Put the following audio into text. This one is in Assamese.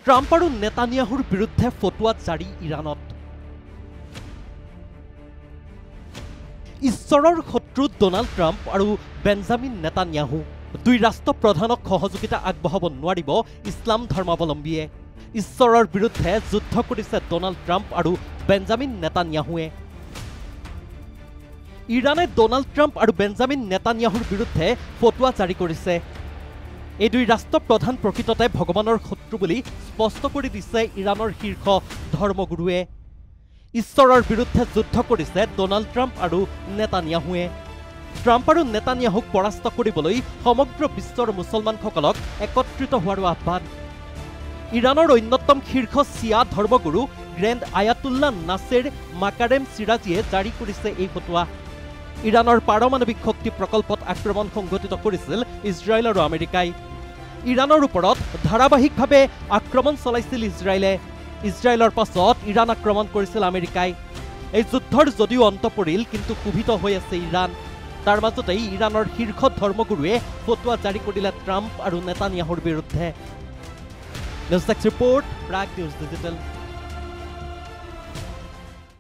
ট্ৰাম্প আৰু নেতানিয়াহুৰ বিৰুদ্ধে ফটোৱা জাৰি ইৰাণত। ঈশ্বৰৰ শত্ৰু ডনাল্ড ট্ৰাম্প আৰু বেঞ্জামিন নেতানিয়াহু দুই ৰাষ্ট্ৰপ্ৰধানক সহযোগিতা আগবঢ়াব নোৱাৰিব ইছলাম ধৰ্মাৱলম্বীয়ে। ঈশ্বৰৰ বিৰুদ্ধে যুদ্ধ কৰিছে ডনাল্ড ট্ৰাম্প আৰু বেঞ্জামিন নেতানিয়াহুৱে। ইৰাণে ডনাল্ড ট্ৰাম্প আৰু বেঞ্জামিন নেতানিয়াহুৰ বিৰুদ্ধে ফটোৱা জাৰি কৰিছে। এই দুই ৰাষ্ট্ৰপ্ৰধান প্ৰকৃততে ভগৱানৰ শত্ৰু বুলি স্পষ্ট কৰি দিছে ইৰাণৰ শীৰ্ষ ধৰ্মগুৰুৱে। ঈশ্বৰৰ বিৰুদ্ধে যুদ্ধ কৰিছে ডনাল্ড ট্ৰাম্প আৰু নেতানিয়াহুৱে। ট্ৰাম্প আৰু নেতানিয়াহুক পৰাস্ত কৰিবলৈ সমগ্ৰ বিশ্বৰ মুছলমানসকলক একত্ৰিত হোৱাৰো আহ্বান। ইৰাণৰ অন্যতম শীৰ্ষ চিয়া ধৰ্মগুৰু গ্ৰেণ্ড আয়াতুল্লাহ নাছেৰ মাকাৰেম চিৰাজীয়ে জাৰি কৰিছে এই ফটোৱা। ইৰাণৰ পাৰমাণৱিক শক্তি প্ৰকল্পত আক্ৰমণ সংঘটিত কৰিছিল ইজৰাইল আৰু আমেৰিকাই। ইৰাণৰ ওপৰত ধাৰাবাহিকভাৱে আক্ৰমণ চলাইছিল ইজৰাইলে। ইজৰাইলৰ পাছত ইৰাণ আক্ৰমণ কৰিছিল আমেৰিকাই। এই যুদ্ধৰ যদিও অন্ত পৰিল, কিন্তু ক্ষোভিত হৈ আছে ইৰাণ। তাৰ মাজতেই ইৰাণৰ শীৰ্ষ ধৰ্মগুৰুৱে ফটোৱা জাৰি কৰিলে ট্ৰাম্প আৰু নেতানিয়াহুৰ বিৰুদ্ধে। News desk report, Prag news digital.